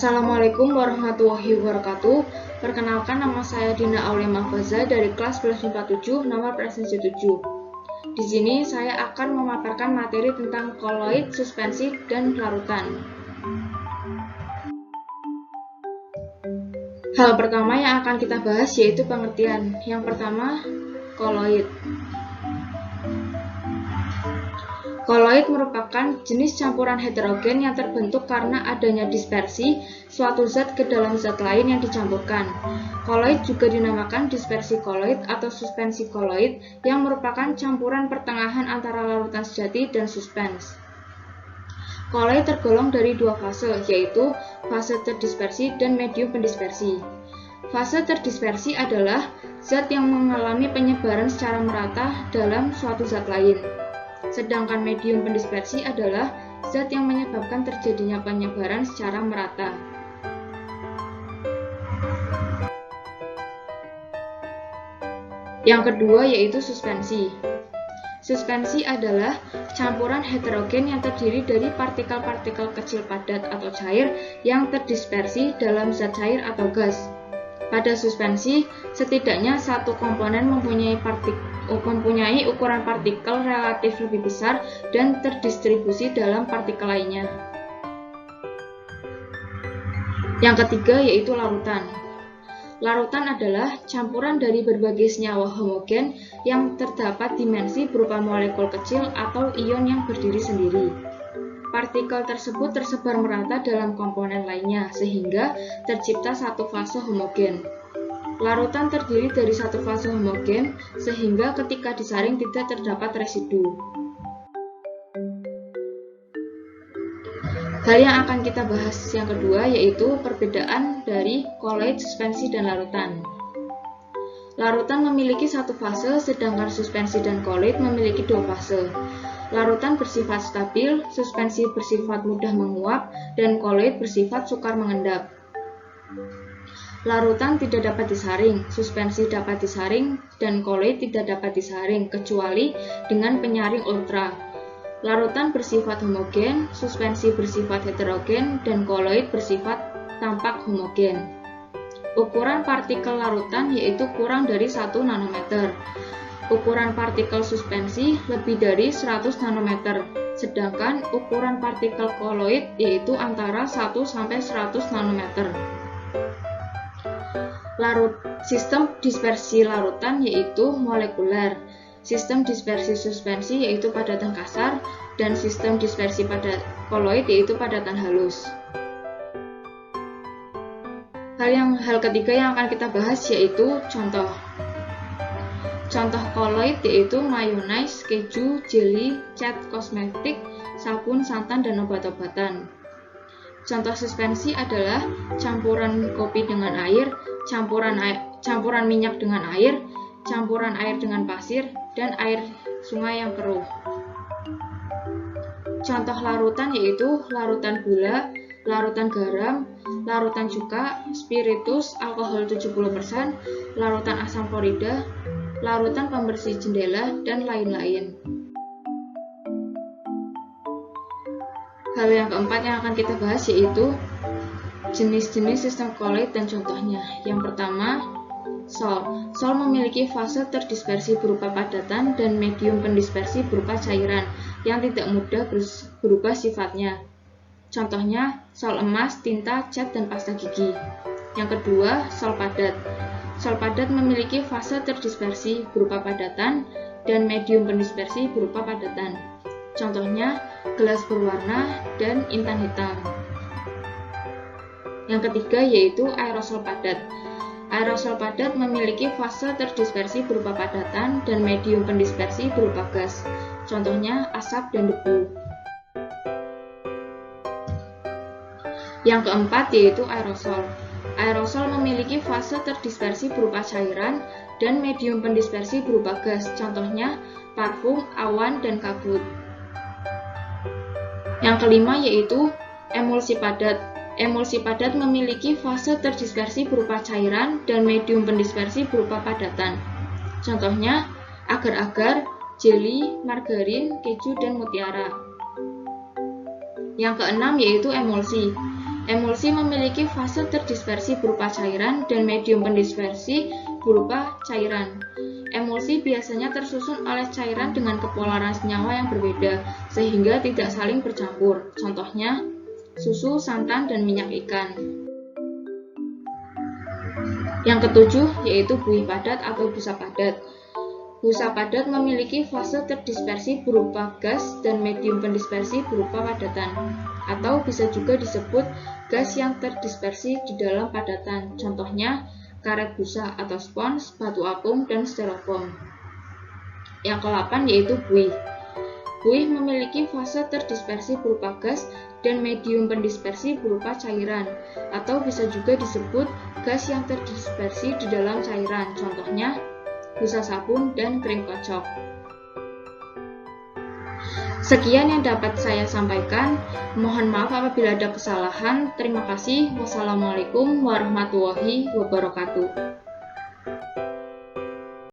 Assalamualaikum warahmatullahi wabarakatuh. Perkenalkan, nama saya Dina Aulia Mahfaza dari kelas 1147, nomor presensi 7. Di sini saya akan memaparkan materi tentang koloid, suspensi, dan larutan. Hal pertama yang akan kita bahas yaitu pengertian. Yang pertama, koloid. Koloid merupakan jenis campuran heterogen yang terbentuk karena adanya dispersi suatu zat ke dalam zat lain yang dicampurkan. Koloid juga dinamakan dispersi koloid atau suspensi koloid yang merupakan campuran pertengahan antara larutan sejati dan suspens. Koloid tergolong dari dua fase, yaitu fase terdispersi dan medium pendispersi. Fase terdispersi adalah zat yang mengalami penyebaran secara merata dalam suatu zat lain. Sedangkan medium pendispersi adalah zat yang menyebabkan terjadinya penyebaran secara merata. Yang kedua yaitu suspensi. Suspensi adalah campuran heterogen yang terdiri dari partikel-partikel kecil padat atau cair yang terdispersi dalam zat cair atau gas. Pada suspensi, setidaknya satu komponen mempunyai ukuran partikel relatif lebih besar dan terdistribusi dalam partikel lainnya. Yang ketiga yaitu larutan. Larutan adalah campuran dari berbagai senyawa homogen yang terdapat dimensi berupa molekul kecil atau ion yang berdiri sendiri. Partikel tersebut tersebar merata dalam komponen lainnya sehingga tercipta satu fase homogen. Larutan terdiri dari satu fase homogen sehingga ketika disaring tidak terdapat residu. Hal yang akan kita bahas yang kedua yaitu perbedaan dari koloid, suspensi, dan larutan. Larutan memiliki satu fase sedangkan suspensi dan koloid memiliki dua fase. Larutan bersifat stabil, suspensi bersifat mudah menguap, dan koloid bersifat sukar mengendap. Larutan tidak dapat disaring, suspensi dapat disaring, dan koloid tidak dapat disaring kecuali dengan penyaring ultra. Larutan bersifat homogen, suspensi bersifat heterogen, dan koloid bersifat tampak homogen. Ukuran partikel larutan yaitu kurang dari 1 nanometer. Ukuran partikel suspensi lebih dari 100 nanometer, sedangkan ukuran partikel koloid yaitu antara 1 sampai 100 nanometer. Sistem dispersi larutan yaitu molekuler, sistem dispersi suspensi yaitu padatan kasar, dan sistem dispersi pada koloid yaitu padatan halus. Hal ketiga yang akan kita bahas yaitu contoh. Contoh koloid yaitu mayonnaise, keju, jelly, cat kosmetik, sabun, santan, dan obat-obatan. Contoh suspensi adalah campuran kopi dengan air, campuran minyak dengan air, campuran air dengan pasir, dan air sungai yang keruh. Contoh larutan yaitu larutan gula, larutan garam, larutan cuka, spiritus, alkohol 70%, larutan asam klorida, larutan pembersih jendela, dan lain-lain. Hal yang keempat yang akan kita bahas yaitu jenis-jenis sistem koloid dan contohnya. Yang pertama, sol. Sol memiliki fase terdispersi berupa padatan dan medium pendispersi berupa cairan yang tidak mudah berubah sifatnya. Contohnya, sol emas, tinta, cat, dan pasta gigi. Yang kedua, sol padat. Sol padat memiliki fase terdispersi berupa padatan dan medium pendispersi berupa padatan. Contohnya, gelas berwarna dan intan hitam. Yang ketiga yaitu aerosol padat. Aerosol padat memiliki fase terdispersi berupa padatan dan medium pendispersi berupa gas. Contohnya, asap dan debu. Yang keempat yaitu aerosol. Aerosol memiliki fase terdispersi berupa cairan dan medium pendispersi berupa gas. Contohnya, parfum, awan, dan kabut. Yang kelima yaitu emulsi padat. Emulsi padat memiliki fase terdispersi berupa cairan dan medium pendispersi berupa padatan. Contohnya, agar-agar, jeli, margarin, keju, dan mutiara. Yang keenam yaitu emulsi. Emulsi memiliki fase terdispersi berupa cairan dan medium pendispersi berupa cairan. Emulsi biasanya tersusun oleh cairan dengan kepolaran senyawa yang berbeda, sehingga tidak saling bercampur. Contohnya, susu, santan, dan minyak ikan. Yang ketujuh yaitu buih padat atau busa padat. Busa padat memiliki fase terdispersi berupa gas dan medium pendispersi berupa padatan, atau bisa juga disebut gas yang terdispersi di dalam padatan. Contohnya, karet busa atau spons, batu apung, dan styrofoam. Yang ke-8 yaitu buih. Buih memiliki fase terdispersi berupa gas dan medium pendispersi berupa cairan, atau bisa juga disebut gas yang terdispersi di dalam cairan. Contohnya, busa sabun dan krim kocok. Sekian yang dapat saya sampaikan. Mohon maaf apabila ada kesalahan. Terima kasih. Wassalamualaikum warahmatullahi wabarakatuh.